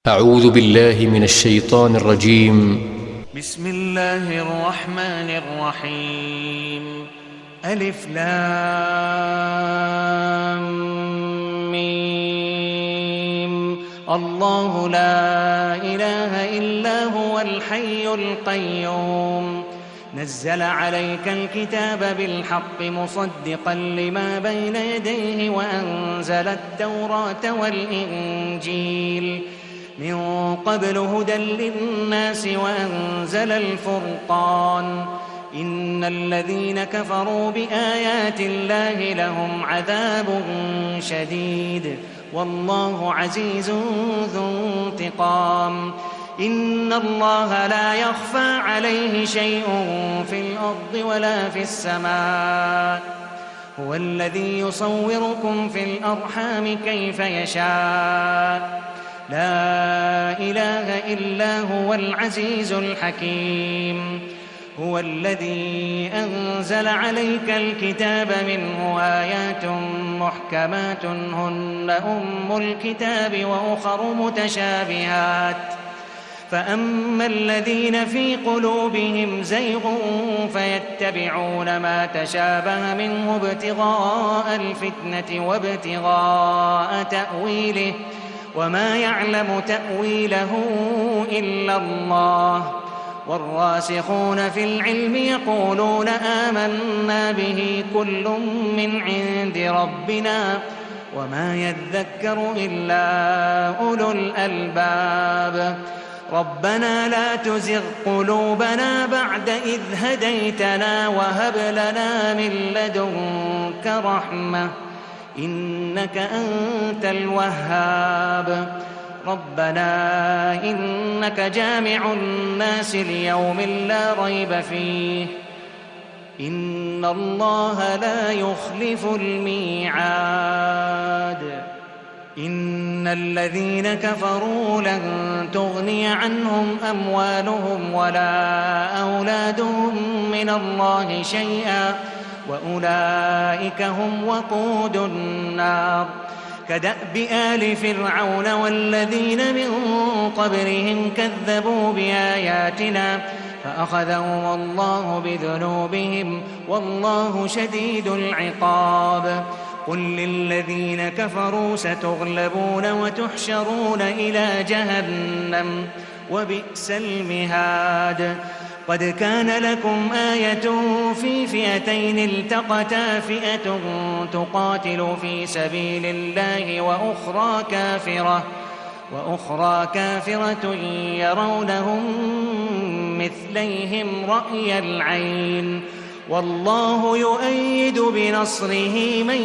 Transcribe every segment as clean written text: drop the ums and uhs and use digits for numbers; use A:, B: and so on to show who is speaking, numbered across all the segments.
A: أعوذ بالله من الشيطان الرجيم.
B: بسم الله الرحمن الرحيم. ألف لام ميم. الله لا إله إلا هو الحي القيوم نزل عليك الكتاب بالحق مصدقا لما بين يديه وأنزل التوراة والإنجيل من قبل هدى للناس وأنزل الفرقان إن الذين كفروا بآيات الله لهم عذاب شديد والله عزيز ذو انتقام. إن الله لا يخفى عليه شيء في الأرض ولا في السماء هو الذي يصوركم في الأرحام كيف يشاء لا إله إلا هو العزيز الحكيم. هو الذي أنزل عليك الكتاب منه آيات محكمات هن أم الكتاب وأخر متشابهات فأما الذين في قلوبهم زيغ فيتبعون ما تشابه منه ابتغاء الفتنة وابتغاء تأويله وما يعلم تأويله إلا الله والراسخون في العلم يقولون آمنا به كل من عند ربنا وما يذكر إلا أولو الألباب. ربنا لا تزغ قلوبنا بعد إذ هديتنا وهب لنا من لدنك رحمة إنك أنت الوهاب. ربنا إنك جامع الناس ليوم لا ريب فيه إن الله لا يخلف الميعاد. إن الذين كفروا لن تغني عنهم أموالهم ولا أولادهم من الله شيئا وأولئك هم وقود النار. كدأب آل فرعون والذين من قبلهم كذبوا بآياتنا فأخذهم الله بذنوبهم والله شديد العقاب. قل للذين كفروا ستغلبون وتحشرون إلى جهنم وبئس المهاد. قد كان لكم آية في فئتين التقتا فئة تقاتل في سبيل الله وأخرى كافرة يرونهم مثليهم رأي العين والله يؤيد بنصره من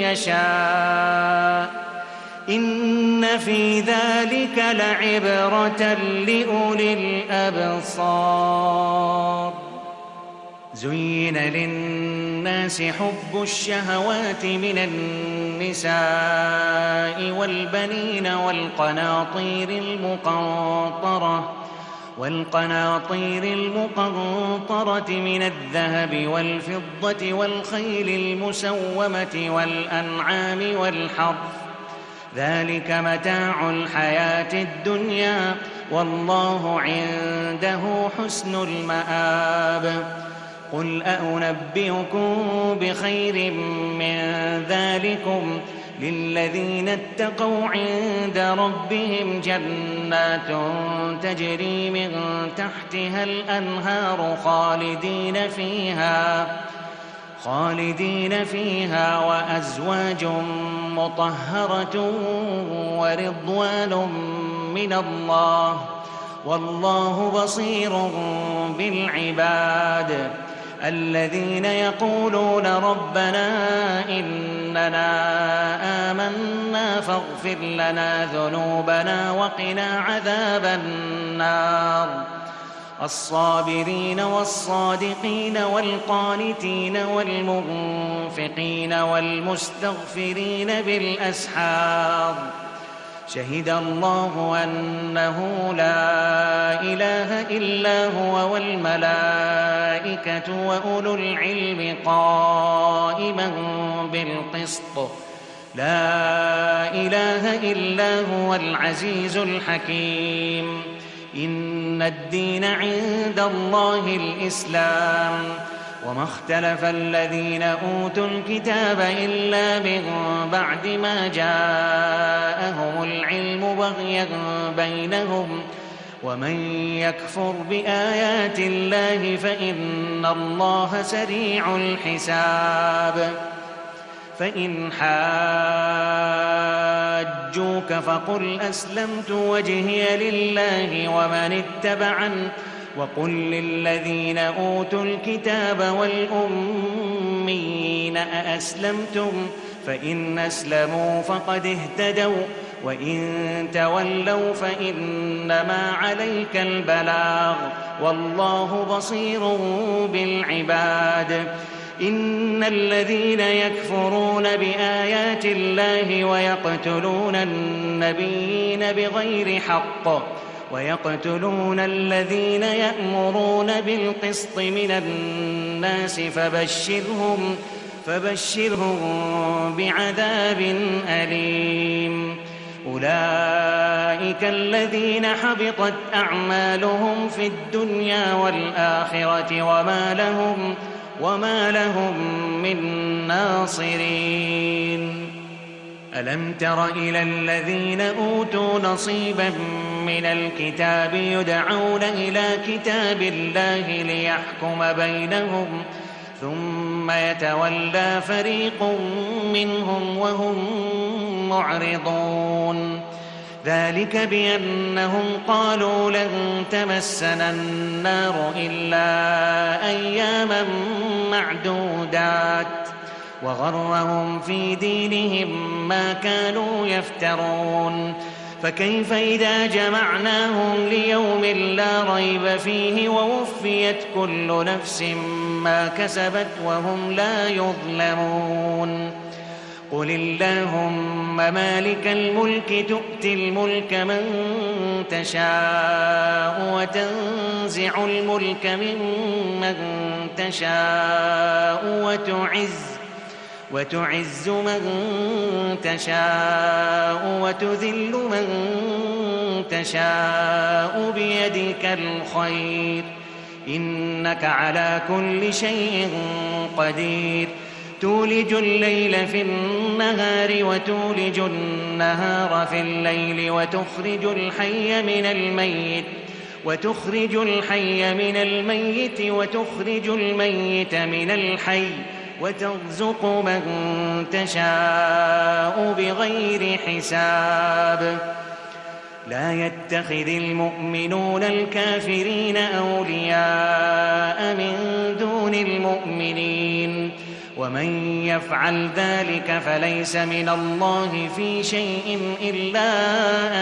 B: يشاء إن في ذلك لعبرة لأولي الأبصار. زين للناس حب الشهوات من النساء والبنين والقناطير المقنطرة من الذهب والفضة والخيل المسومة والأنعام والحرث ذلك متاع الحياة الدنيا والله عنده حسن المآب. قل أنبئكم بخير من ذلكم للذين اتقوا عند ربهم جنات تجري من تحتها الأنهار خالدين فيها وأزواج مطهرة ورضوان من الله والله بصير بالعباد. الذين يقولون ربنا إننا آمنا فاغفر لنا ذنوبنا وقنا عذاب النار. الصابرين والصادقين والقانتين والمنفقين والمستغفرين بالأسحار. شهد الله أنه لا إله إلا هو والملائكة وأولو العلم قائما بالقسط لا إله إلا هو العزيز الحكيم. إن الدين عند الله الإسلام، وما اختلف الذين أوتوا الكتاب إلا من بعد ما جاءهم العلم بغيا بينهم، ومن يكفر بآيات الله فإن الله سريع الحساب. فإن حاجوك فقل أسلمت وجهي لله ومن اتبعن، وقل للذين أوتوا الكتاب والأميين أأسلمتم؟ فإن أسلموا فقد اهتدوا، وإن تولوا فإنما عليك البلاغ، والله بصير بالعباد. إن الذين يكفرون بآيات الله ويقتلون النبيين بغير حق ويقتلون الذين يأمرون بالقسط من الناس فبشرهم بعذاب أليم. أولئك الذين حبطت أعمالهم في الدنيا والآخرة وما لهم من ناصرين. ألم تر إلى الذين أوتوا نصيبا من الكتاب يدعون إلى كتاب الله ليحكم بينهم ثم يتولى فريق منهم وهم معرضون؟ ذلك بأنهم قالوا لن تمسنا النار إلا أياما معدودات، وغرهم في دينهم ما كانوا يفترون. فكيف إذا جمعناهم ليوم لا ريب فيه ووفيت كل نفس ما كسبت وهم لا يظلمون؟ قل اللهم مالك الملك تؤتي الملك من تشاء وتنزع الملك ممن تشاء وتعز من تشاء وتذل من تشاء بيدك الخير، إنك على كل شيء قدير. تولج الليل في النهار وتولج النهار في الليل وتخرج الحي من الميت وتخرج الميت من الحي، وترزق من تشاء بغير حساب. لا يتخذ المؤمنون الكافرين أولياء من دون المؤمنين، ومن يفعل ذلك فليس من الله في شيء إلا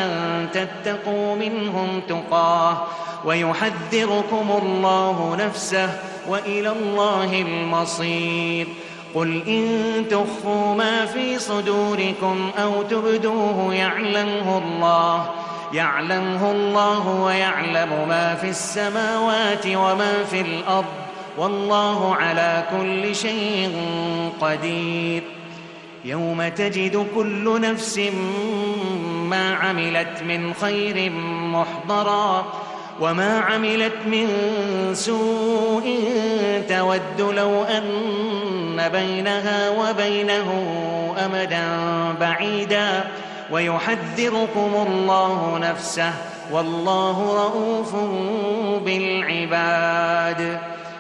B: أن تتقوا منهم تقاه، ويحذركم الله نفسه، وإلى الله المصير. قل إن تخفوا ما في صدوركم أو تبدوه يعلمه الله ويعلم ما في السماوات وما في الأرض، والله على كل شيء قدير. يوم تجد كل نفس ما عملت من خير محضرا وما عملت من سوء تود لو أن بينها وبينه أمدا بعيدا، ويحذركم الله نفسه، والله رءوف بالعباد.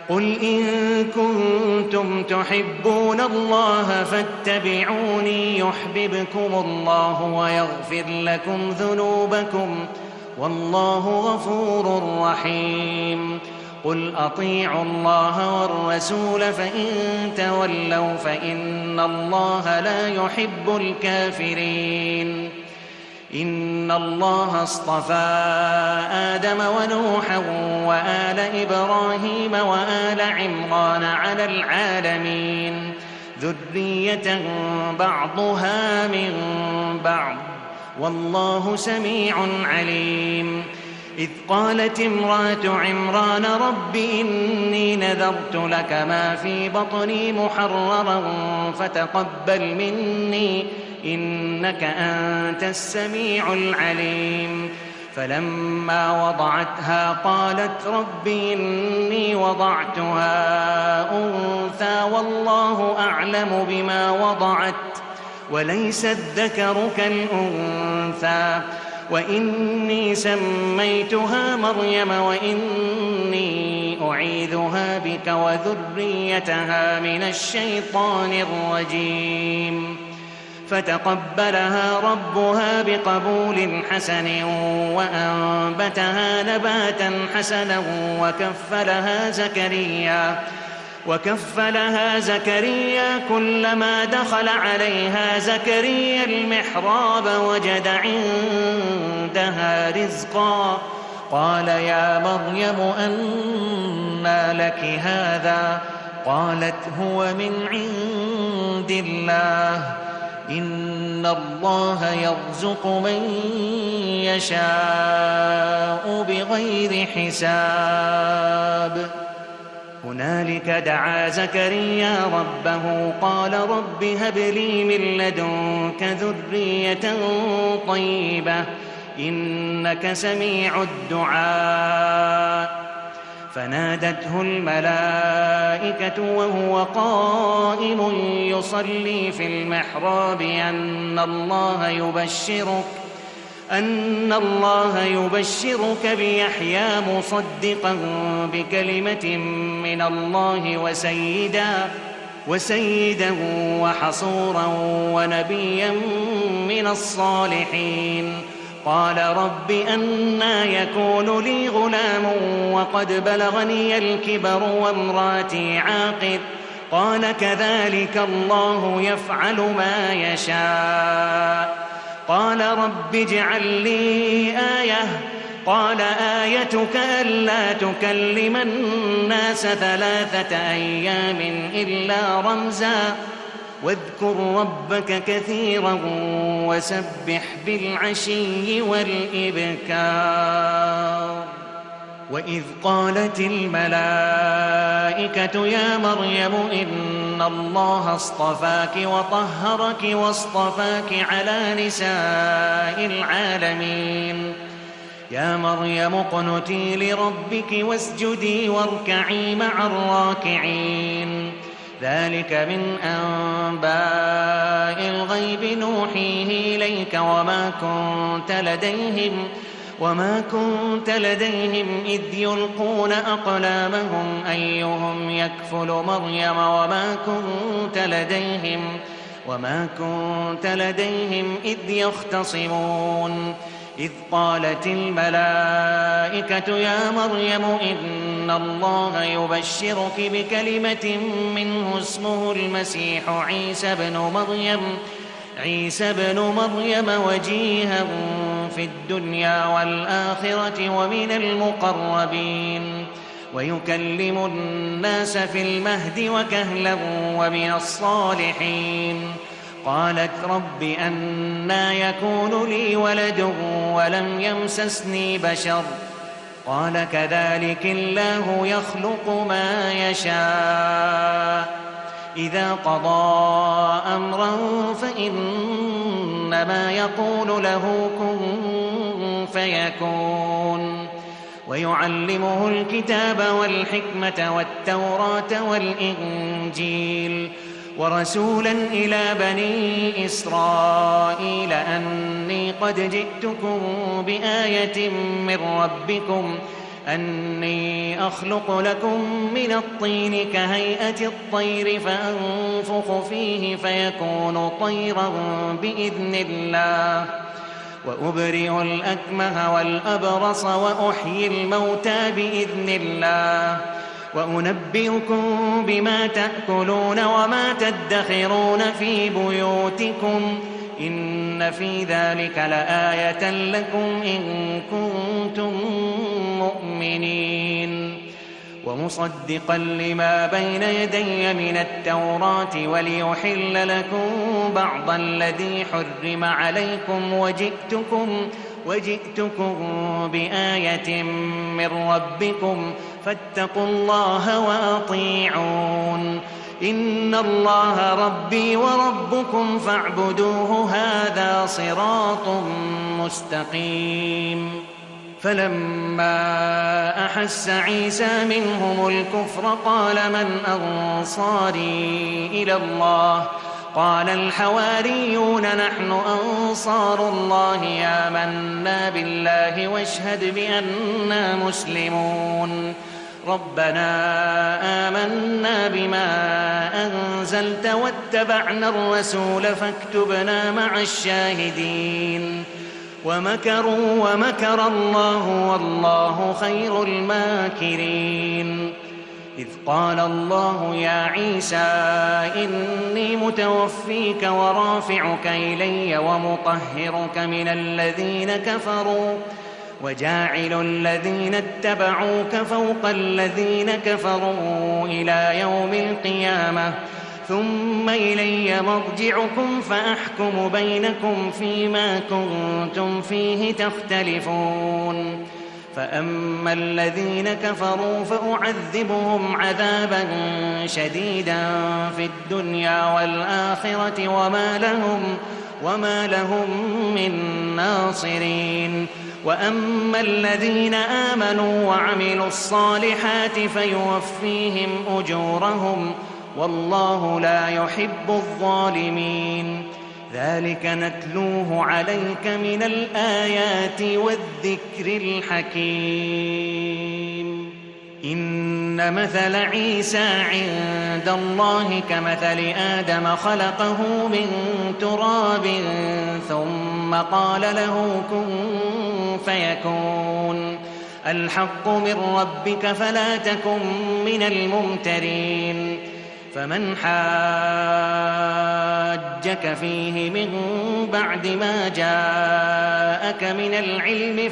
B: قل إن كنتم تحبون الله فاتبعوني يحببكم الله ويغفر لكم ذنوبكم، والله غفور رحيم. قل أطيعوا الله والرسول فإن تولوا فإن الله لا يحب الكافرين. إن الله اصطفى آدم ونوحا وآل إبراهيم وآل عمران على العالمين ذرية بعضها من بعض، والله سميع عليم. إذ قالت امرأة عمران رب إني نذرت لك ما في بطني محررا فتقبل مني إنك أنت السميع العليم. فلما وضعتها قالت رب إني وضعتها أنثى والله أعلم بما وضعت وليس الذكر كالأنثى وإني سميتها مريم وإني أعيذها بك وذريتها من الشيطان الرجيم. فتقبلها ربها بقبول حسن وأنبتها نباتا حسنا وكفلها زكريا كلما دخل عليها زكريا المحراب وجد عندها رزقا قال يا مريم أنى لك هذا قالت هو من عند الله إن الله يرزق من يشاء بغير حساب. هنالك دعا زكريا ربه قال رب هب لي من لدنك ذرية طيبة إنك سميع الدعاء. فنادته الملائكة وهو قائم يصلي في المحراب أن الله يبشرك بيحيى مصدقا بكلمة من الله وسيدا وحصورا ونبيا من الصالحين. قال رب أنى يكون لي غلام وقد بلغني الكبر وامرأتي عاقر قال كذلك الله يفعل ما يشاء. قال رب اجعل لي آية قال آيتك ألا تكلم الناس 3 أيام إلا رمزا واذكر ربك كثيرا وسبح بالعشي والإبكار. وإذ قالت الملائكة يا مريم إن الله اصطفاك وطهرك واصطفاك على نساء العالمين يا مريم اقنتي لربك واسجدي واركعي مع الراكعين. ذلك من أنباء الغيب نوحيه إليك وما كنت لديهم إذ يلقون أقلامهم أيهم يكفل مريم وما كنت لديهم إذ يختصمون. إذ قالت الملائكة يا مريم إن الله يبشرك بكلمة منه اسمه المسيح عيسى بن مريم وجيها في الدنيا والآخرة ومن المقربين ويكلم الناس في المهد وكهلا ومن الصالحين. قالت رب أنى يكون لي ولد ولم يمسسني بشر قال كذلك الله يخلق ما يشاء إذا قضى أمرا فإنما يقول له كن فيكون. ويعلمه الكتاب والحكمة والتوراة والإنجيل ورسولا إلى بني إسرائيل أني قد جئتكم بآية من ربكم أني أخلق لكم من الطين كهيئة الطير فأنفخ فيه فيكون طيرا بإذن الله وأبرئ الأكمه والأبرص وأحيي الموتى بإذن الله وأنبئكم بما تأكلون وما تدخرون في بيوتكم إن في ذلك لآية لكم إن كنتم مؤمنين. ومصدقا لما بين يدي من التوراة وليحل لكم بعض الذي حرم عليكم وجئتكم بآية من ربكم فاتقوا الله وأطيعون. إن الله ربي وربكم فاعبدوه هذا صراط مستقيم. فلما أحس عيسى منهم الكفر قال من أنصاري إلى الله قال الحواريون نحن أنصار الله آمنا بالله واشهد بأننا مسلمون. ربنا آمنا بما أنزلت واتبعنا الرسول فاكتبنا مع الشاهدين. ومكروا ومكر الله والله خير الماكرين. إذ قال الله يا عيسى إني متوفيك ورافعك إلي ومطهرك من الذين كفروا وجاعل الذين اتبعوك فوق الذين كفروا إلى يوم القيامة ثم إلي مرجعكم فأحكم بينكم فيما كنتم فيه تختلفون. فأما الذين كفروا فأعذبهم عذابا شديدا في الدنيا والآخرة وما لهم من ناصرين. وأما الذين آمنوا وعملوا الصالحات فيوفيهم أجورهم والله لا يحب الظالمين. ذلك نتلوه عليك من الآيات والذكر الحكيم. إن مثل عيسى عند الله كمثل آدم خلقه من تراب ثم قال له كن فيكون. الحق من ربك فلا تكن من الممترين. فمن حاجك فيه من بعد ما جاءك من العلم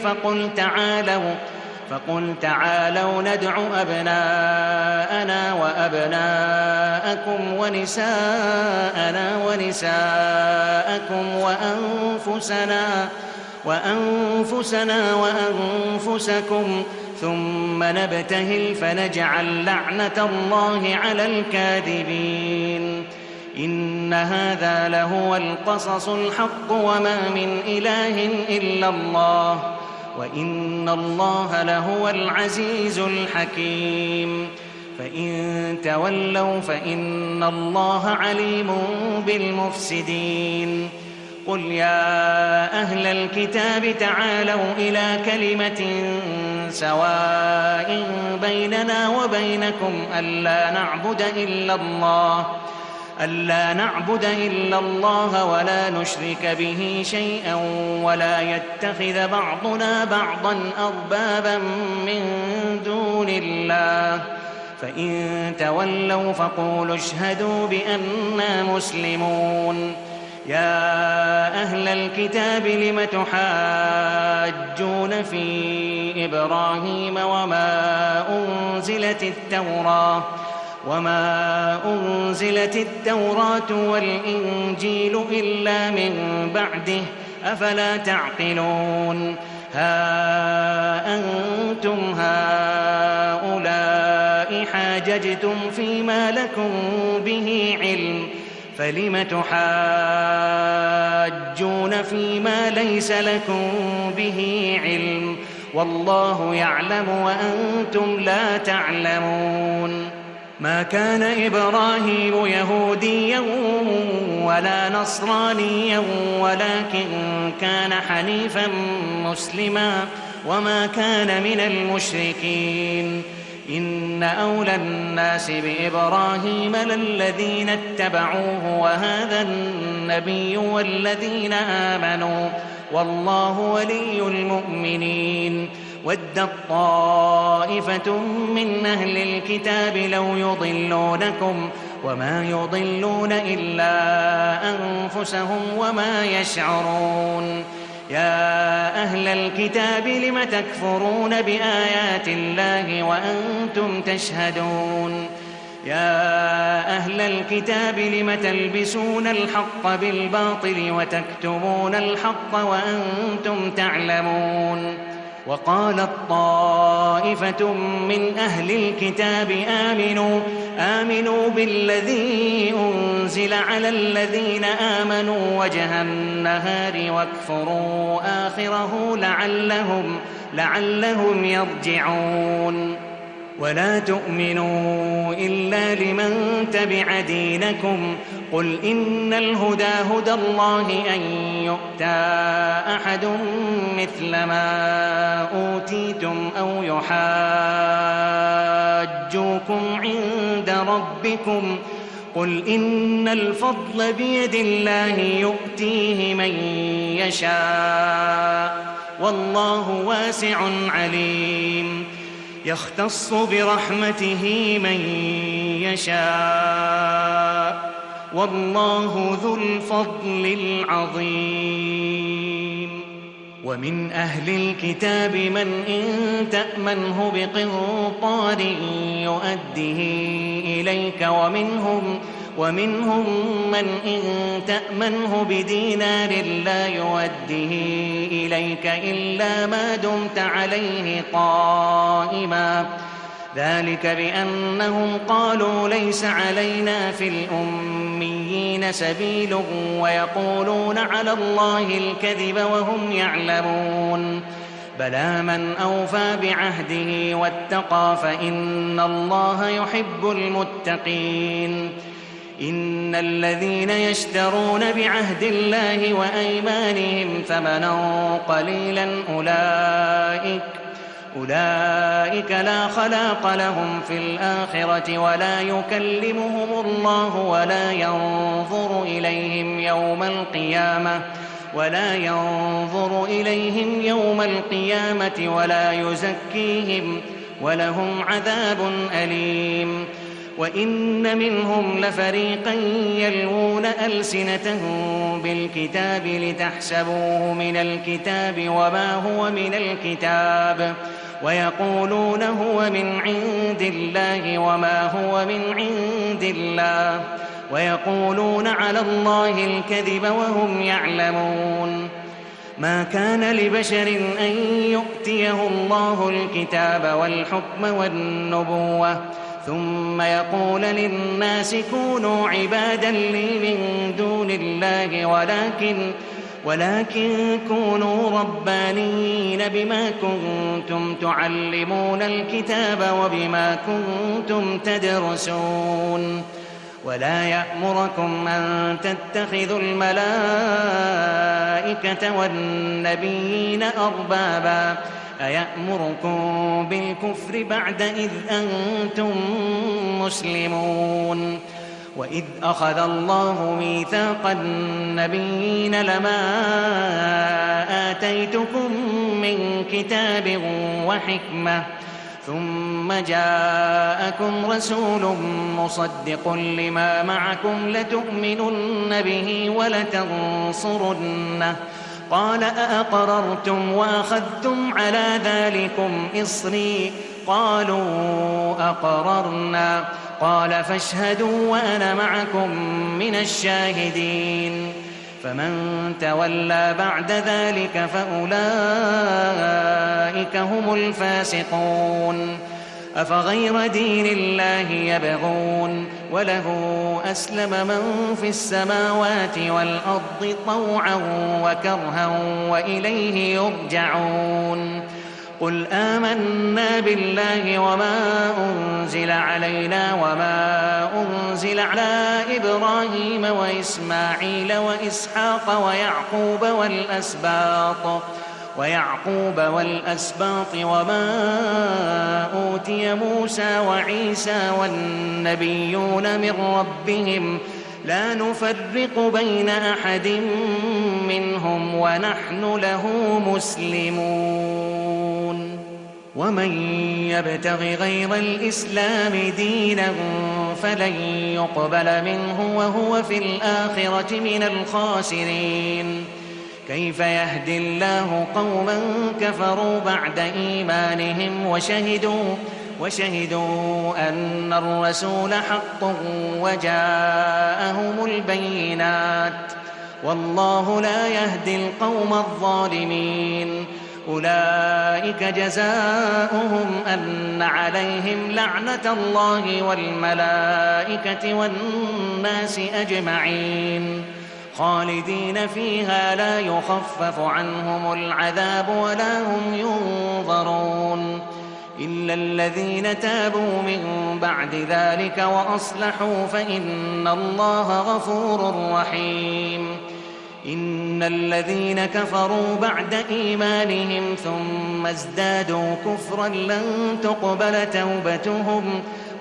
B: فقل تعالوا ندع أبناءنا وأبناءكم ونساءنا ونساءكم وأنفسنا وأنفسكم ثم نبتهل فنجعل لعنة الله على الكاذبين. إن هذا لهو القصص الحق وما من إله إلا الله وإن الله لهو العزيز الحكيم. فإن تولوا فإن الله عليم بالمفسدين. قل يا أهل الكتاب تعالوا إلى كلمة سواء بيننا وبينكم ألا نعبد إلا الله ولا نشرك به شيئا ولا يتخذ بعضنا بعضا أربابا من دون الله. فإن تولوا فقولوا اشهدوا بأننا مسلمون. يا أهل الكتاب لم تحاجون في إبراهيم وما أنزلت التوراة والإنجيل إلا من بعده أفلا تعقلون. ها أنتم هؤلاء حاججتم فيما لكم به علم فلم تحاجون فيما ليس لكم به علم والله يعلم وأنتم لا تعلمون. ما كان إبراهيم يهوديا ولا نصرانيا ولكن كان حنيفا مسلما وما كان من المشركين. إن أولى الناس بإبراهيم للذين اتبعوه وهذا النبي والذين آمنوا والله ولي المؤمنين. ودت طائفة من أهل الكتاب لو يضلونكم وما يضلون إلا أنفسهم وما يشعرون. يا أهل الكتاب لم تكفرون بآيات الله وأنتم تشهدون. يا أهل الكتاب لم تلبسون الحق بالباطل وتكتمون الحق وأنتم تعلمون. وقالت طائفة من أهل الكتاب آمنوا بالذي أنزل على الذين آمنوا وجه النهار واكفروا آخره لعلهم يرجعون ولا تؤمنوا إلا لمن تبع دينكم قل إن الهدى هدى الله أن يؤتى أحد مثل ما أوتيتم أو يحاجوكم عند ربكم قل إن الفضل بيد الله يؤتيه من يشاء والله واسع عليم يختص برحمته من يشاء والله ذو الفضل العظيم ومن أهل الكتاب من إن تأمنه بقنطار يؤده إليك ومنهم من إن تأمنه بدينار لا يؤده إليك إلا ما دمت عليه قائما ذلك بأنهم قالوا ليس علينا في الأميين سبيل ويقولون على الله الكذب وهم يعلمون بلى من أوفى بعهده واتقى فإن الله يحب المتقين إن الذين يشترون بعهد الله وأيمانهم ثمنا قليلا أولئك لا خلاق لهم في الآخرة ولا يكلمهم الله ولا ينظر إليهم يوم القيامة ولا يزكيهم ولهم عذاب أليم وإن منهم لفريقا يلوون ألسنتهم بالكتاب لتحسبوه من الكتاب وما هو من الكتاب ويقولون هو من عند الله وما هو من عند الله ويقولون على الله الكذب وهم يعلمون ما كان لبشر أن يؤتيه الله الكتاب والحكم والنبوة ثم يقول للناس كونوا عبادا لي من دون الله ولكن كونوا ربانيين بما كنتم تعلمون الكتاب وبما كنتم تدرسون ولا يأمركم أن تتخذوا الملائكة والنبيين أربابا أيأمركم بالكفر بعد إذ أنتم مسلمون وإذ أخذ الله ميثاق النبيين لما آتيتكم من كتاب وحكمة ثم جاءكم رسول مصدق لما معكم لتؤمنن به ولتنصرنه قال أأقررتم وأخذتم على ذلكم إصري قالوا أقررنا قال فاشهدوا وأنا معكم من الشاهدين فمن تولى بعد ذلك فأولئك هم الفاسقون أفغير دين الله يبغون وله أسلم من في السماوات والأرض طوعا وكرها وإليه يرجعون قل آمنا بالله وما أنزل علينا وما أنزل على إبراهيم وإسماعيل وإسحاق ويعقوب والأسباط وما أوتي موسى وعيسى والنبيون من ربهم لا نفرق بين أحد منهم ونحن له مسلمون ومن يبتغ غير الإسلام دينا فلن يقبل منه وهو في الآخرة من الخاسرين كيف يهدي الله قوما كفروا بعد إيمانهم وشهدوا أن الرسول حق وجاءهم البينات والله لا يهدي القوم الظالمين أولئك جزاؤهم أن عليهم لعنة الله والملائكة والناس أجمعين خالدين فيها لا يخفف عنهم العذاب ولا هم ينظرون إلا الذين تابوا من بعد ذلك وأصلحوا فإن الله غفور رحيم إن الذين كفروا بعد إيمانهم ثم ازدادوا كفرا لن تقبل توبتهم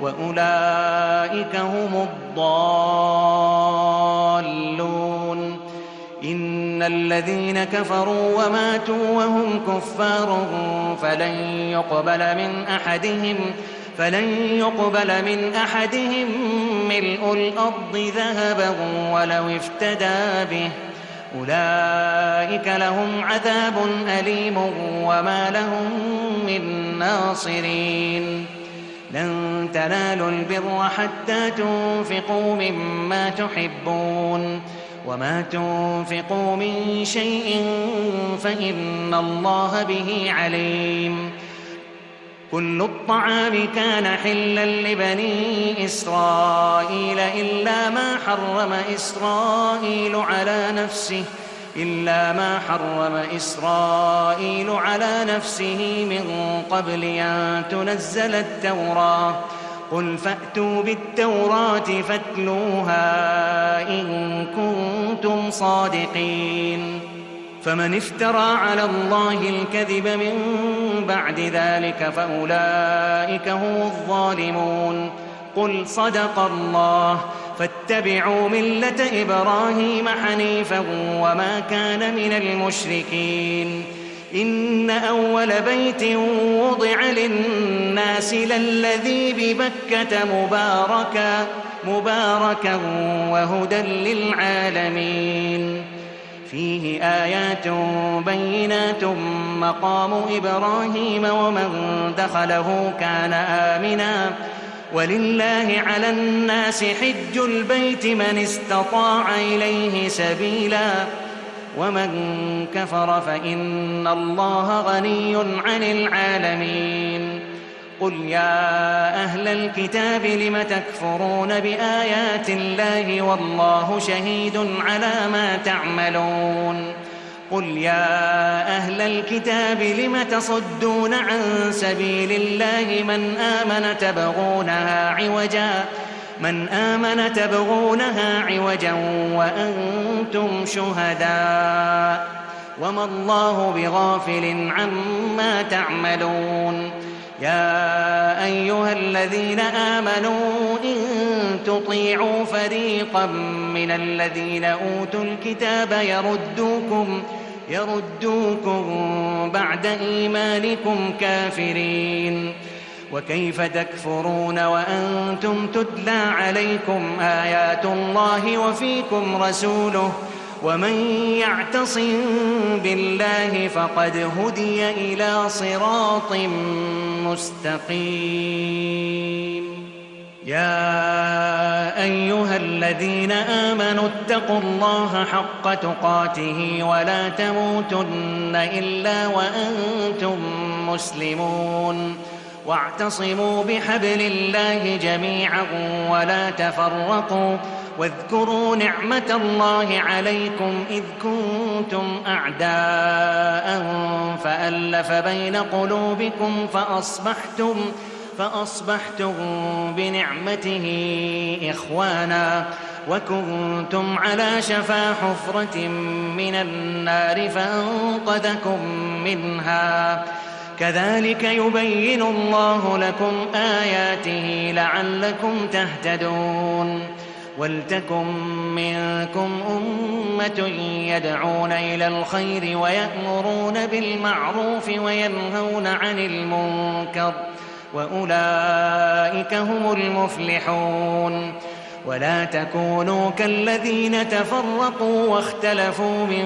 B: وأولئك هم الضالون إن الذين كفروا وماتوا وهم كفار فلن يقبل من أحدهم ملء الأرض ذهبا ولو افتدى به أولئك لهم عذاب أليم وما لهم من ناصرين لن تنالوا البر حتى تنفقوا مما تحبون وما تنفقوا من شيء فإن الله به عليم كل الطعام كان حلا لبني إسرائيل إلا ما حرم إسرائيل على نفسه من قبل أن تنزل التوراة قل فأتوا بالتوراة فاتلوها إن كنتم صادقين فمن افترى على الله الكذب من بعد ذلك فأولئك هم الظالمون قل صدق الله فاتبعوا ملة إبراهيم حنيفا وما كان من المشركين إن أول بيت وضع للناس للذي ببكة مباركا وهدى للعالمين فيه آيات بينات مقام إبراهيم ومن دخله كان آمنا ولله على الناس حج البيت من استطاع إليه سبيلا ومن كفر فإن الله غني عن العالمين قل يا أهل الكتاب لم تكفرون بآيات الله والله شهيد على ما تعملون قل يا أهل الكتاب لم تصدون عن سبيل الله من آمن تبغونها عوجا وأنتم شهداء وما الله بغافل عما تعملون يا أيها الذين آمنوا إن تطيعوا فريقا من الذين أوتوا الكتاب يردوكم بعد إيمانكم كافرين وكيف تكفرون وأنتم تتلى عليكم آيات الله وفيكم رسوله ومن يعتصم بالله فقد هدي إلى صراط مستقيم يا أيها الذين آمنوا اتقوا الله حق تقاته ولا تموتن إلا وأنتم مسلمون واعتصموا بحبل الله جميعا ولا تفرقوا واذكروا نعمة الله عليكم إذ كنتم أعداء فألف بين قلوبكم فأصبحتم بنعمته إخوانا وكنتم على شفا حفرة من النار فأنقذكم منها كذلك يبين الله لكم آياته لعلكم تهتدون ولتكن منكم أمة يدعون إلى الخير ويأمرون بالمعروف وينهون عن المنكر وأولئك هم المفلحون ولا تكونوا كالذين تفرقوا واختلفوا من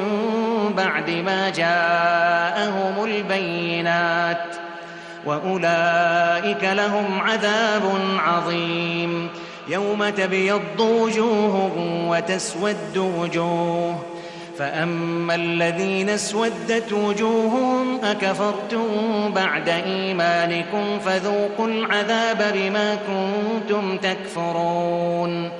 B: بعد ما جاءهم البينات وأولئك لهم عذاب عظيم يوم تبيض وجوه وتسود وجوه فأما الذين اسودت وجوههم أكفرتم بعد إيمانكم فذوقوا العذاب بما كنتم تكفرون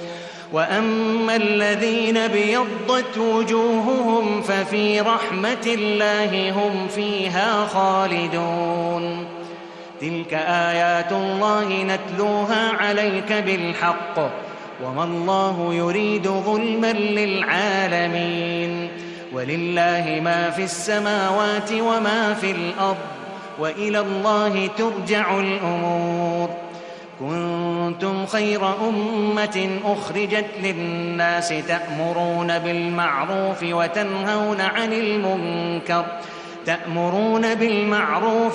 B: وأما الذين ابيضت وجوههم ففي رحمة الله هم فيها خالدون تلك آيات الله نتلوها عليك بالحق وما الله يريد ظلما للعالمين ولله ما في السماوات وما في الأرض وإلى الله ترجع الأمور كنتم خير أمة أخرجت للناس تأمرون بالمعروف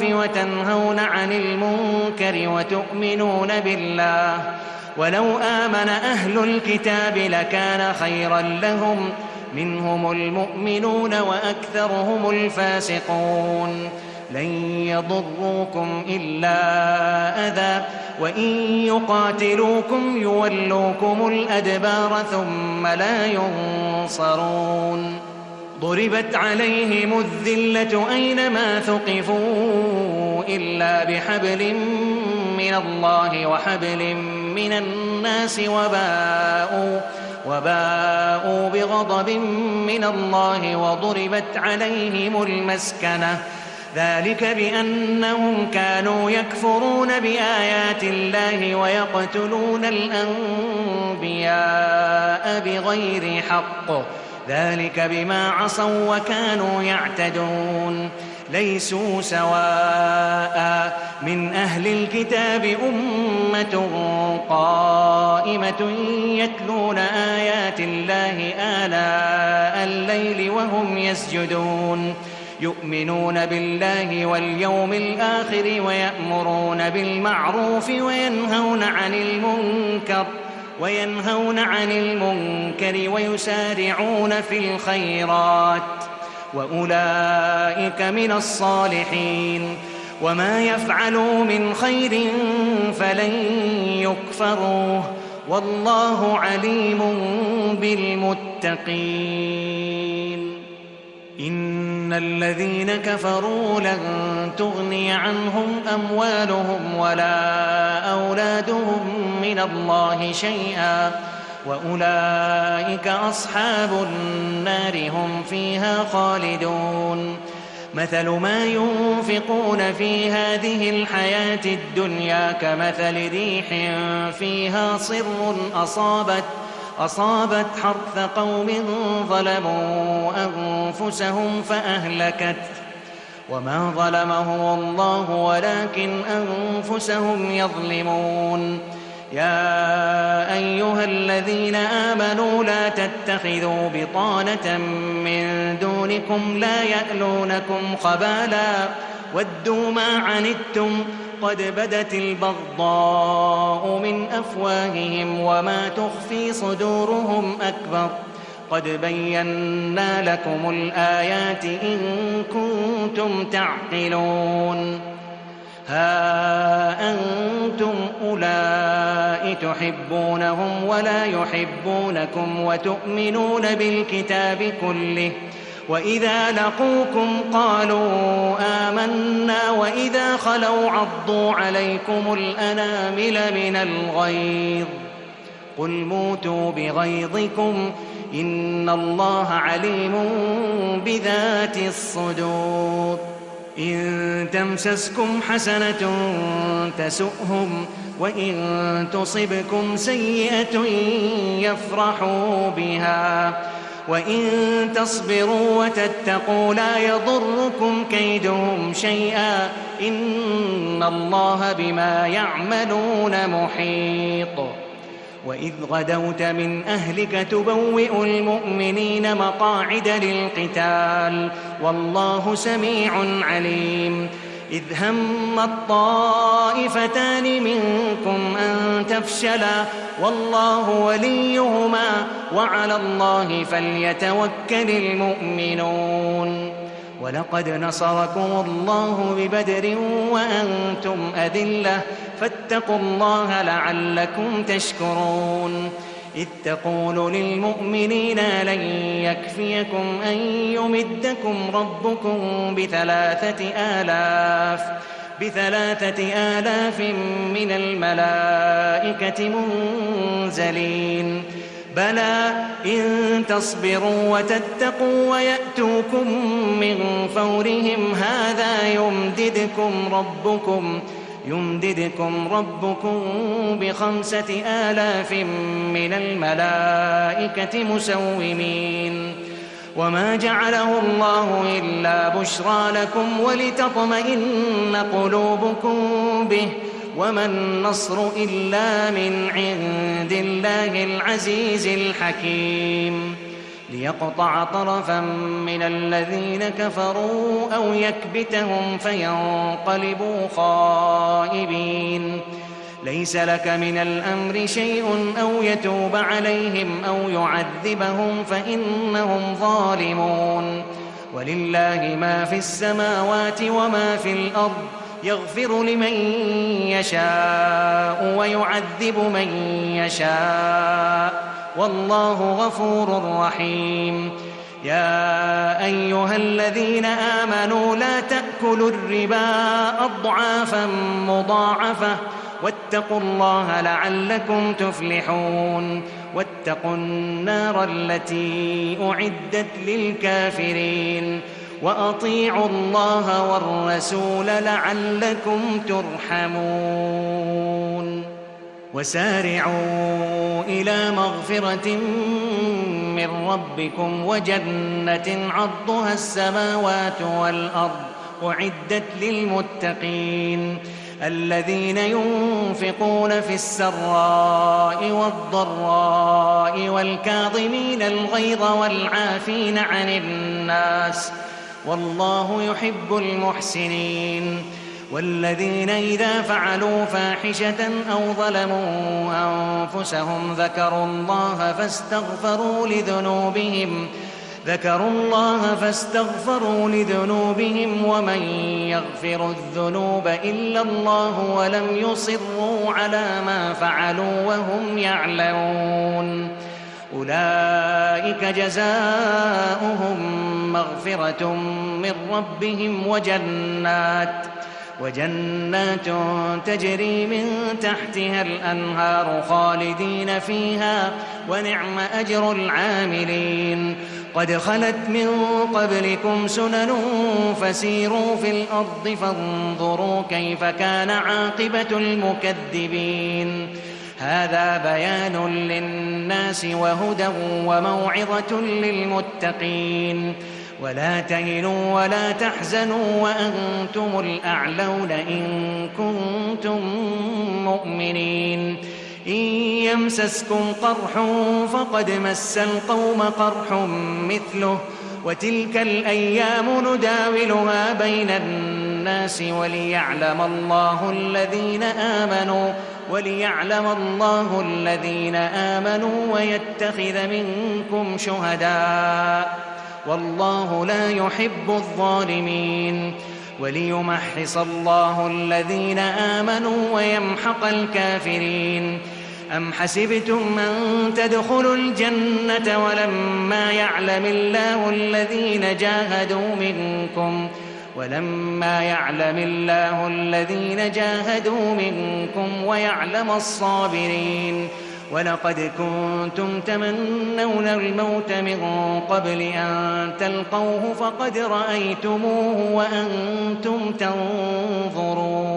B: وتنهون عن المنكر وتؤمنون بالله ولو آمن أهل الكتاب لكان خيرا لهم منهم المؤمنون وأكثرهم الفاسقون لن يضروكم إلا أذى وإن يقاتلوكم يولوكم الأدبار ثم لا ينصرون ضربت عليهم الذلة أينما ثقفوا إلا بحبل من الله وحبل من الناس وباءوا بغضب من الله وضربت عليهم المسكنة ذلك بأنهم كانوا يكفرون بآيات الله ويقتلون الأنبياء بغير حق ذلك بما عصوا وكانوا يعتدون ليسوا سواء من أهل الكتاب أمة قائمة يتلون آيات الله آلاء الليل وهم يسجدون يؤمنون بالله واليوم الآخر ويأمرون بالمعروف وينهون عن المنكر ويسارعون في الخيرات وأولئك من الصالحين وما يفعلوا من خير فلن يكفروه والله عليم بالمتقين إن الذين كفروا لن تغني عنهم أموالهم ولا أولادهم من الله شيئا وأولئك أصحاب النار هم فيها خالدون مثل ما ينفقون في هذه الحياة الدنيا كمثل ريح فيها صر أصابت حرث قوم ظلموا أنفسهم فأهلكت وما ظلمهم الله ولكن أنفسهم يظلمون يا أيها الذين آمنوا لا تتخذوا بطانة من دونكم لا يألونكم خبالا ودوا ما عنتم قد بدت البغضاء من أفواههم وما تخفي صدورهم أكبر قد بينا لكم الآيات إن كنتم تعقلون ها أنتم أولئك تحبونهم ولا يحبونكم وتؤمنون بالكتاب كله وإذا لقوكم قالوا آمنا وإذا خلوا عضوا عليكم الأنامل من الغيظ قل موتوا بغيظكم إن الله عليم بذات الصدور إن تمسسكم حسنة تسؤهم وإن تصبكم سيئة يفرحوا بها وإن تصبروا وتتقوا لا يضركم كيدهم شيئا إن الله بما يعملون محيط وإذ غدوت من أهلك تبوئ المؤمنين مقاعد للقتال والله سميع عليم إذ هم الطائفتان منكم أن تفشلا والله وليهما وعلى الله فليتوكل المؤمنون ولقد نصركم الله ببدر وأنتم أذلة فاتقوا الله لعلكم تشكرون إذ تقول للمؤمنين لن يكفيكم أن يمدكم ربكم بثلاثة آلاف من الملائكة منزلين بلى إن تصبروا وتتقوا ويأتوكم من فورهم هذا يمددكم ربكم ب5,000 من الملائكة مسومين وما جعله الله إلا بشرى لكم ولتطمئن قلوبكم به وما النصر إلا من عند الله العزيز الحكيم ليقطع طرفا من الذين كفروا أو يكبتهم فينقلبوا خائبين ليس لك من الأمر شيء أو يتوب عليهم أو يعذبهم فإنهم ظالمون ولله ما في السماوات وما في الأرض يغفر لمن يشاء ويعذب من يشاء والله غفور رحيم يا أيها الذين آمنوا لا تأكلوا الربا أضعافا مضاعفة واتقوا الله لعلكم تفلحون واتقوا النار التي أعدت للكافرين وأطيعوا الله والرسول لعلكم ترحمون وسارعوا إلى مغفرة من ربكم وجنة عرضها السماوات والأرض أعدت للمتقين الذين ينفقون في السراء والضراء والكاظمين الغيظ والعافين عن الناس والله يحب المحسنين والذين إذا فعلوا فاحشة أو ظلموا أنفسهم ذكروا الله فاستغفروا لذنوبهم ومن يغفر الذنوب إلا الله ولم يصروا على ما فعلوا وهم يعلمون أولئك جزاؤهم مغفرة من ربهم وجنات تجري من تحتها الأنهار خالدين فيها ونعم أجر العاملين قد خلت من قبلكم سنن فسيروا في الأرض فانظروا كيف كان عاقبة المكذبين هذا بيان للناس وهدى وموعظة للمتقين ولا تهنوا ولا تحزنوا وأنتم الأعلون إن كنتم مؤمنين إن يمسسكم قرح فقد مس القوم قرح مثله وتلك الأيام نداولها بين الناس وليعلم الله الذين آمنوا ويتخذ منكم شهداء والله لا يحب الظالمين وليمحص الله الذين آمنوا ويمحق الكافرين أم حسبتم أن تدخلوا الجنة ولما يعلم الله الذين جاهدوا منكم ويعلم الصابرين ولقد كنتم تمنون الموت من قبل أن تلقوه فقد رأيتموه وأنتم تنظرون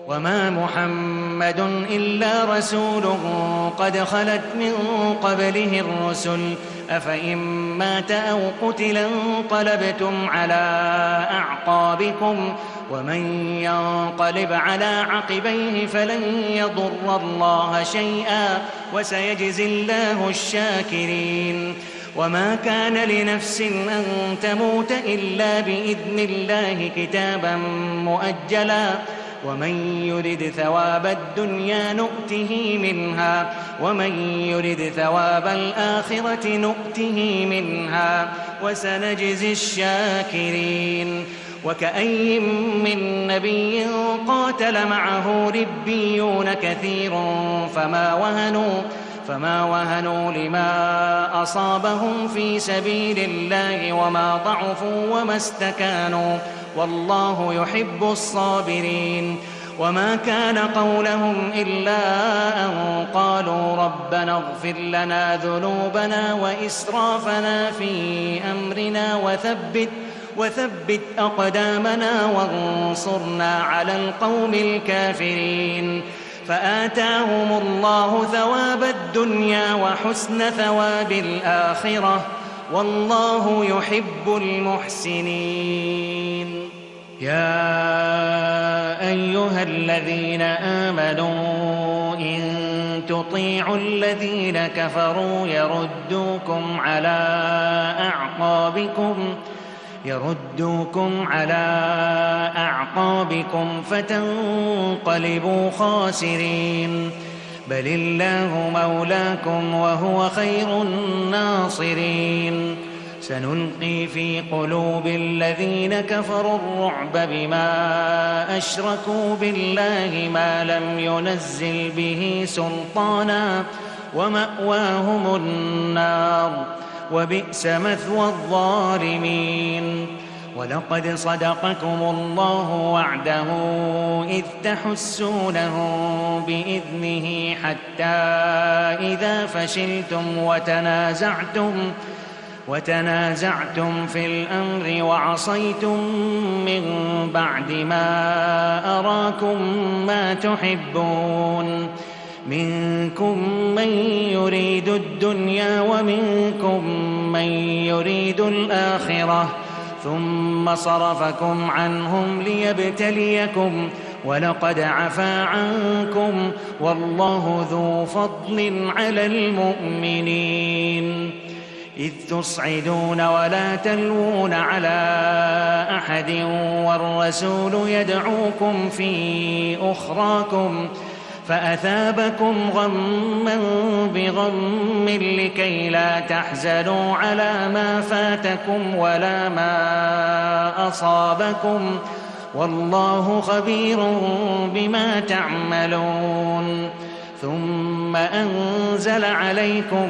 B: وما محمد إلا رسول قد خلت من قبله الرسل أفإن مات أو قتل انقلبتم على أعقابكم ومن ينقلب على عقبيه فلن يضر الله شيئا وسيجزي الله الشاكرين وما كان لنفس أن تموت إلا بإذن الله كتابا مؤجلا ومن يرد ثواب الدنيا نؤته منها ومن يرد ثواب الآخرة نؤته منها وسنجزي الشاكرين وكأي من نبي قاتل معه ربيون كثير فما وهنوا لما أصابهم في سبيل الله وما ضعفوا وما استكانوا والله يحب الصابرين. وما كان قولهم إلا أن قالوا ربنا اغفر لنا ذنوبنا وإسرافنا في أمرنا وثبت أقدامنا وانصرنا على القوم الكافرين. فآتاهم الله ثواب الدنيا وحسن ثواب الآخرة والله يحب المحسنين. يا أيها الذين آمنوا إن تطيعوا الذين كفروا يردوكم على أعقابكم فتنقلبوا خاسرين. بل الله مولاكم وهو خير الناصرين. سنلقي في قلوب الذين كفروا الرعب بما أشركوا بالله ما لم ينزل به سلطانا ومأواهم النار وبئس مثوى الظالمين. ولقد صدقكم الله وعده إذ تحسونهم بإذنه حتى إذا فشلتم وتنازعتم في الأمر وعصيتم من بعد ما أراكم ما تحبون منكم من يريد الدنيا ومنكم من يريد الآخرة ثم صرفكم عنهم ليبتليكم ولقد عفا عنكم والله ذو فضل على المؤمنين. إذ تصعدون ولا تلوون على أحد والرسول يدعوكم في أخراكم فأثابكم غما بغم لكي لا تحزنوا على ما فاتكم ولا ما أصابكم والله خبير بما تعملون. ثم أنزل عليكم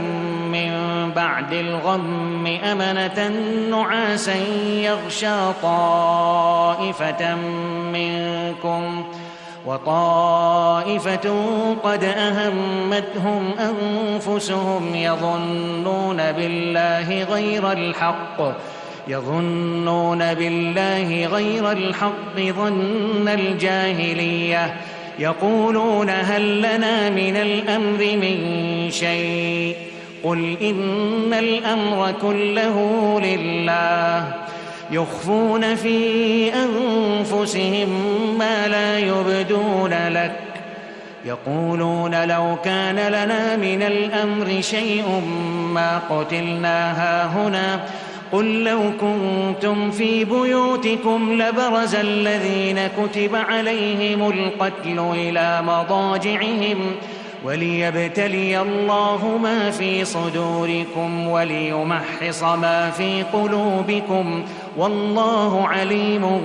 B: من بعد الغم أمنة نعاسا يغشى طائفة منكم وطائفة قد أهمتهم أنفسهم يظنون بالله غير الحق ظن الجاهلية يقولون هل لنا من الأمر من شيء قل إن الأمر كله لله يخفون في أنفسهم ما لا يبدون لك يقولون لو كان لنا من الأمر شيء ما قتلنا هاهنا قل لو كنتم في بيوتكم لبرز الذين كتب عليهم القتل إلى مضاجعهم وليبتلي الله ما في صدوركم وليمحص ما في قلوبكم والله عليم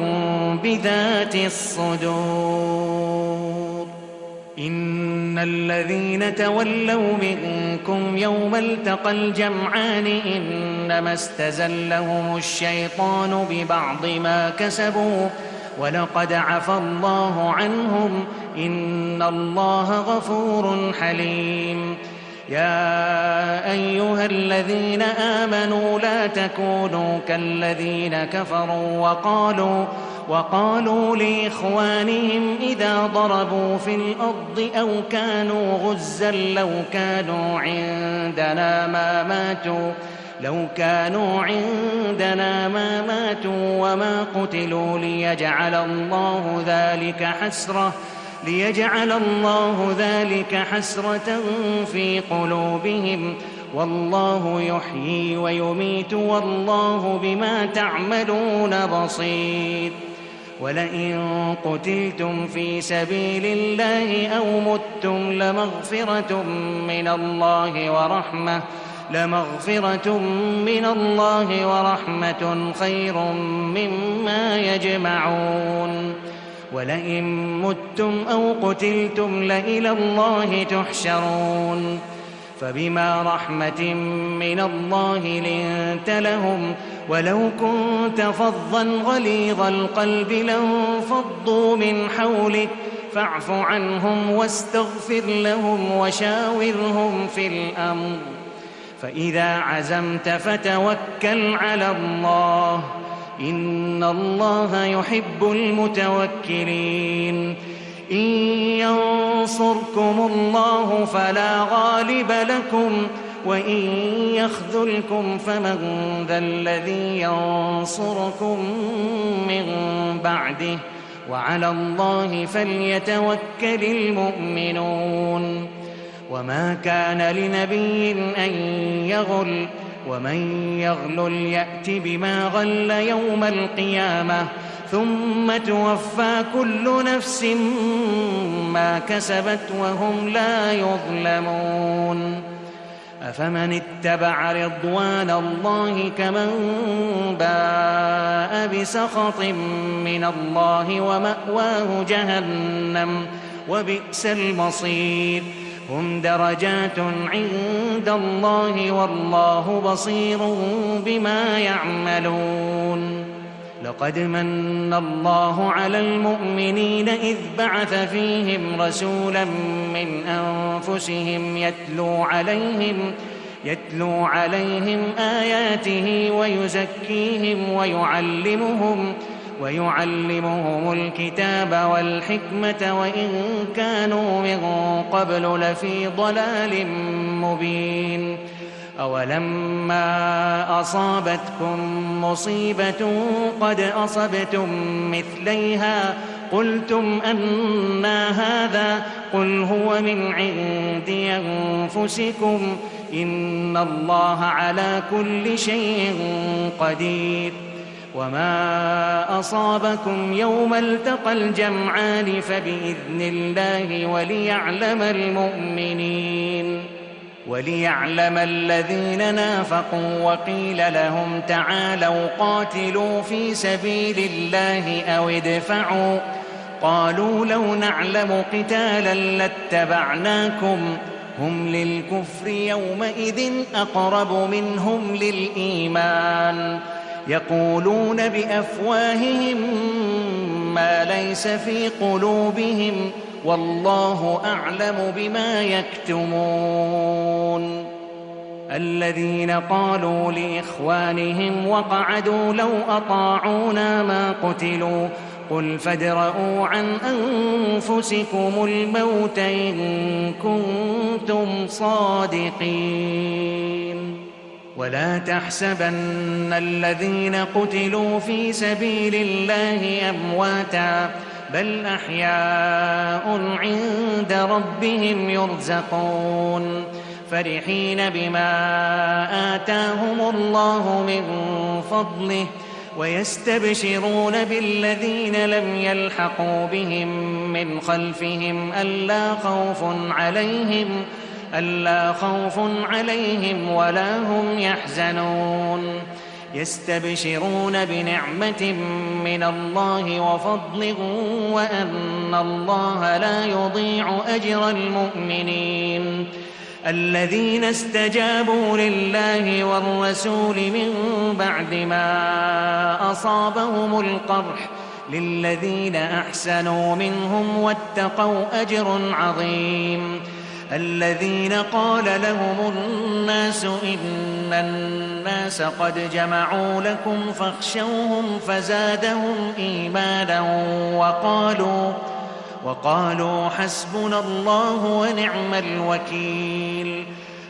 B: بذات الصدور. إن الذين تولوا منكم يوم التقى الجمعان إنما استزلهم الشيطان ببعض ما كسبوا ولقد عفى الله عنهم إن الله غفور حليم. يا أيها الذين آمنوا لا تكونوا كالذين كفروا وقالوا لإخوانهم إذا ضربوا في الأرض أو كانوا غزا لو كانوا عندنا ما ماتوا وما قتلوا ليجعل الله ذلك حسرة في قلوبهم والله يحيي ويميت والله بما تعملون بصير. ولئن قتلتم في سبيل الله أو متم لمغفرة من الله ورحمة خير مما يجمعون. ولئن متم أو قتلتم لإلى الله تحشرون. فبما رحمة من الله لنت لهم ولو كنت فظا غليظ القلب لانفضوا من حولك فاعف عنهم واستغفر لهم وشاورهم في الأمر فإذا عزمت فتوكل على الله إن الله يحب المتوكلين إن ينصركم الله فلا غالب لكم وإن يخذلكم فمن ذا الذي ينصركم من بعده وعلى الله فليتوكل المؤمنون وما كان لنبي أن يغل ومن يغلل يأت بما غل يوم القيامة ثم توفى كل نفس ما كسبت وهم لا يظلمون أفمن اتبع رضوان الله كمن باء بسخط من الله ومأواه جهنم وبئس المصير هم درجات عند الله والله بصير بما يعملون لقد من الله على المؤمنين إذ بعث فيهم رسولا من أنفسهم يتلو عليهم آياته ويزكيهم ويعلمهم الكتاب والحكمة وإن كانوا من قبل لفي ضلال مبين أولما أصابتكم مصيبة قد أصبتم مثليها قلتم أنى هذا قل هو من عند أنفسكم إن الله على كل شيء قدير وما أصابكم يوم التقى الجمعان فبإذن الله وليعلم الذين نافقوا وقيل لهم تعالوا قاتلوا في سبيل الله أو ادفعوا قالوا لو نعلم قتالا لاتبعناكم هم للكفر يومئذ أقرب منهم للإيمان يقولون بأفواههم ما ليس في قلوبهم والله أعلم بما يكتمون الذين قالوا لإخوانهم وقعدوا لو أطاعونا ما قتلوا قل فادرءوا عن أنفسكم الموت إن كنتم صادقين ولا تحسبن الذين قتلوا في سبيل الله أمواتا بل أحياء عند ربهم يرزقون فرحين بما آتاهم الله من فضله ويستبشرون بالذين لم يلحقوا بهم من خلفهم ألا خوف عليهم ولا هم يحزنون يستبشرون بنعمة من الله وفضل وأن الله لا يضيع أجر المؤمنين الذين استجابوا لله والرسول من بعد ما أصابهم القرح للذين أحسنوا منهم واتقوا أجر عظيم الذين قال لهم الناس إن الناس قد جمعوا لكم فاخشوهم فزادهم إيمانا وقالوا حسبنا الله ونعم الوكيل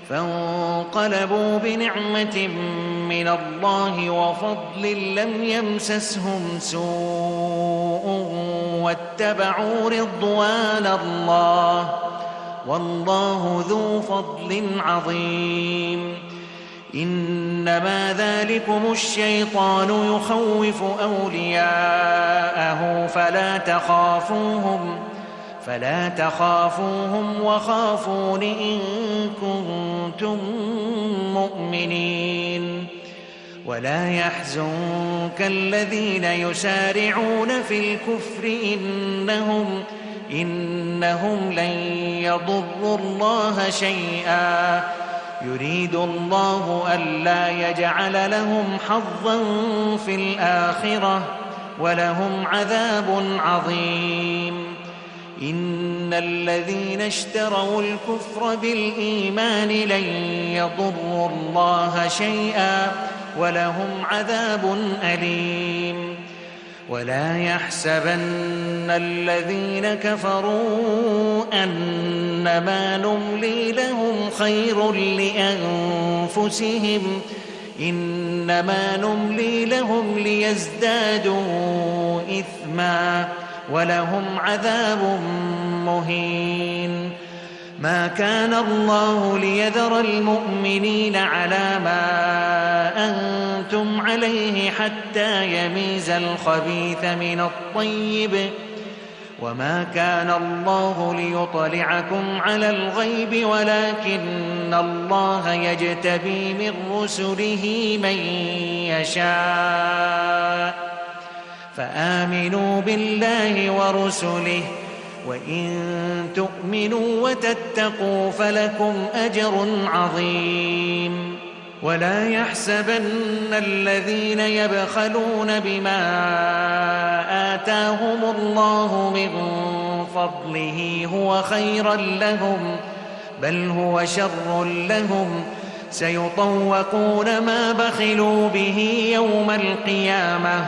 B: فانقلبوا بنعمة من الله وفضل لم يمسسهم سوء واتبعوا رضوان الله والله ذو فضل عظيم إنما ذلكم الشيطان يخوف أولياءه فلا تخافوهم وخافون إن كنتم مؤمنين ولا يحزنك الذين يسارعون في الكفر إنهم لن يضروا الله شيئا يريد الله ألا يجعل لهم حظا في الآخرة ولهم عذاب عظيم إن الذين اشتروا الكفر بالإيمان لن يضروا الله شيئا ولهم عذاب أليم ولا يحسبن الذين كفروا أنما نملي لهم خير لأنفسهم إنما نملي لهم ليزدادوا إثما ولهم عذاب مهين ما كان الله ليذر المؤمنين على ما أنتم عليه حتى يميز الخبيث من الطيب وما كان الله ليطلعكم على الغيب ولكن الله يجتبي من رسله من يشاء فآمنوا بالله ورسله وإن تؤمنوا وتتقوا فلكم أجر عظيم ولا يحسبن الذين يبخلون بما آتاهم الله من فضله هو خيرا لهم بل هو شر لهم سيطوقون ما بخلوا به يوم القيامة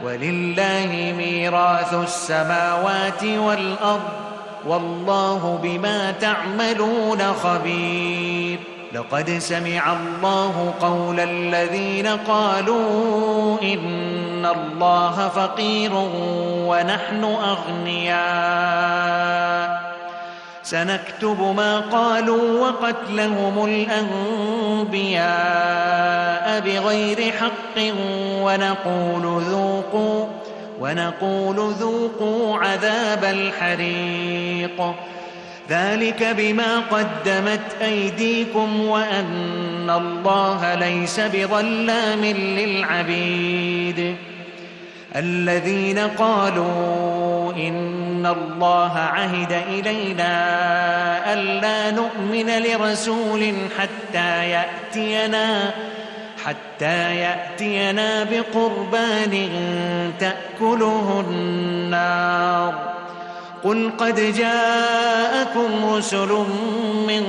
B: ولله ميراث السماوات والأرض والله بما تعملون خبير لقد سمع الله قول الذين قالوا إن الله فقير ونحن أغنياء سنكتب ما قالوا وقتلهم الأنبياء بغير حق ونقول ذوقوا عذاب الحريق ذلك بما قدمت أيديكم وأن الله ليس بظلام للعبيد الذين قالوا إن الله عهد إلينا ألا نؤمن لرسول حتى يأتينا بقربان تأكله النار قل قد جاءكم رسل من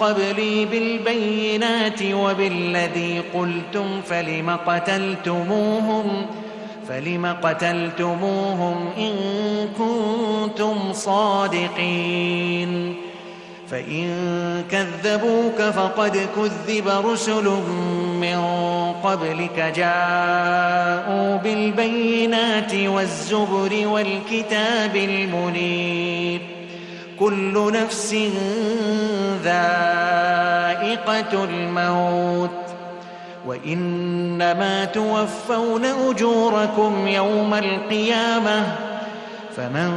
B: قبلي بالبينات وبالذي قلتم فلم قتلتموهم إن كنتم صادقين فإن كذبوك فقد كذب رسل من قبلك جاءوا بالبينات والزبر والكتاب المنير كل نفس ذائقة الموت وإنما توفون أجوركم يوم القيامة فمن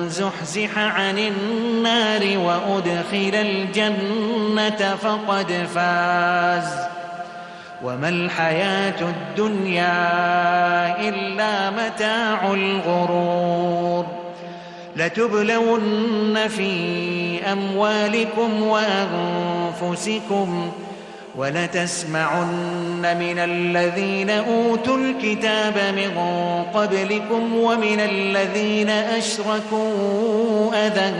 B: زحزح عن النار وأدخل الجنة فقد فاز وما الحياة الدنيا إلا متاع الغرور لتبلون في أموالكم وأنفسكم ولتسمعن من الذين أوتوا الكتاب من قبلكم ومن الذين أشركوا أذى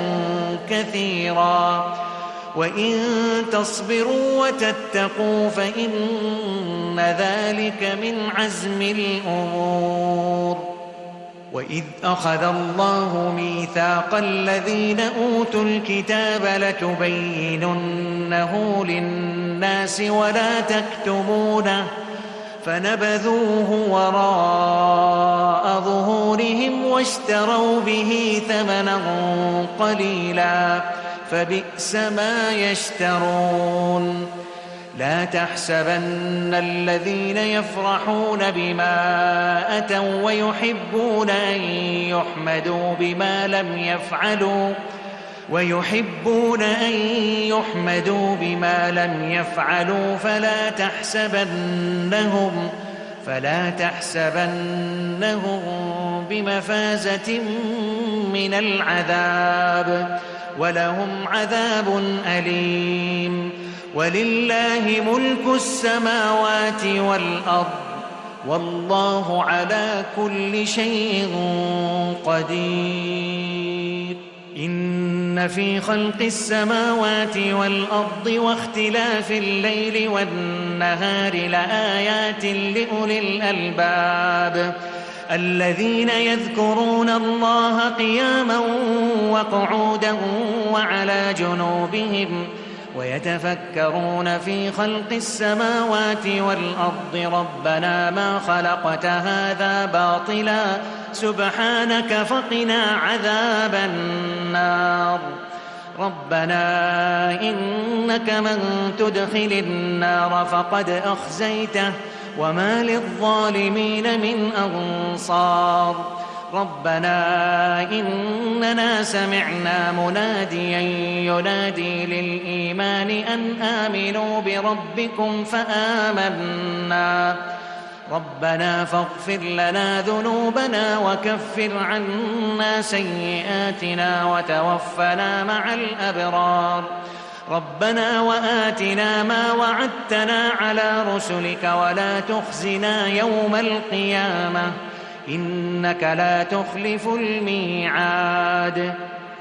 B: كثيرا وإن تصبروا وتتقوا فإن ذلك من عزم الأمور وإذ أخذ الله ميثاق الذين أوتوا الكتاب لتبيننه للناس ولا تكتمونه فنبذوه وراء ظهورهم واشتروا به ثمنا قليلا فبئس ما يشترون لا تحسبن الذين يفرحون بما أتوا ويحبون أن يحمدوا بما لم يفعلوا فلا تحسبنهم فلا تحسبنهم بمفازة من العذاب ولهم عذاب أليم. ولله ملك السماوات والأرض والله على كل شيء قدير. إن في خلق السماوات والأرض واختلاف الليل والنهار لآيات لأولي الألباب الذين يذكرون الله قياما وقعودا وعلى جنوبهم ويتفكرون في خلق السماوات والأرض ربنا ما خلقت هذا باطلا سبحانك فقنا عذاب النار. ربنا إنك من تدخل النار فقد أخزيته وما للظالمين من أنصار. ربنا إننا سمعنا مناديا ينادي للإيمان أن آمنوا بربكم فآمنا. ربنا فاغفر لنا ذنوبنا وكفر عنا سيئاتنا وتوفنا مع الأبرار. ربنا وآتنا ما وعدتنا على رسلك ولا تخزنا يوم القيامة إنك لا تخلف الميعاد.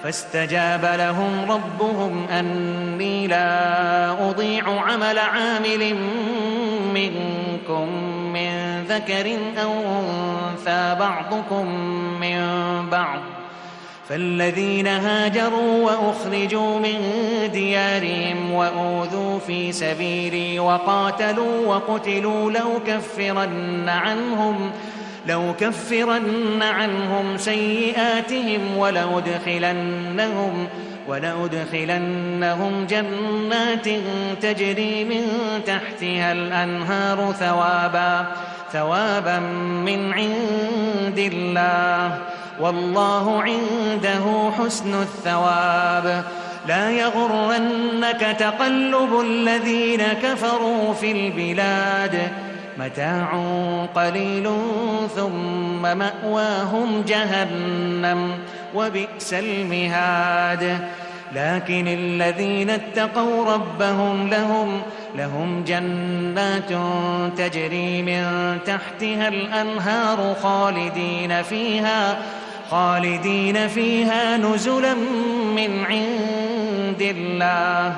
B: فاستجاب لهم ربهم أني لا أضيع عمل عامل منكم من ذكر أو أنثى بعضكم من بعض. فالذين هاجروا وأخرجوا من ديارهم وأوذوا في سبيلي وقاتلوا وقتلوا لأكفرن عنهم سيئاتهم ولأدخلنهم جنات تجري من تحتها الأنهار ثوابا من عند الله والله عنده حسن الثواب. لا يغرنك تقلب الذين كفروا في البلاد متاع قليل ثم مأواهم جهنم وبئس المهاد. لكن الذين اتقوا ربهم لهم جنات تجري من تحتها الأنهار خالدين فيها نزلا من عند الله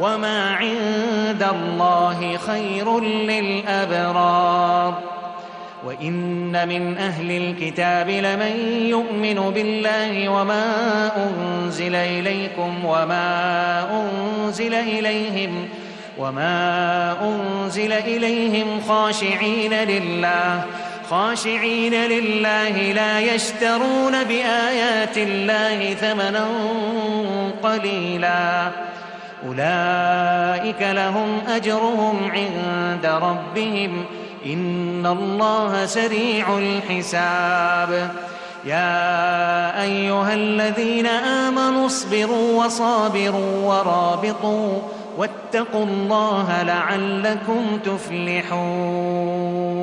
B: وما عند الله خير للأبرار. وإن من أهل الكتاب لمن يؤمن بالله وما أنزل إليكم وما أنزل إليهم خاشعين لله لا يشترون بآيات الله ثمنا قليلا أولئك لهم أجرهم عند ربهم إن الله سريع الحساب. يا أيها الذين آمنوا اصبروا وصابروا ورابطوا واتقوا الله لعلكم تفلحون.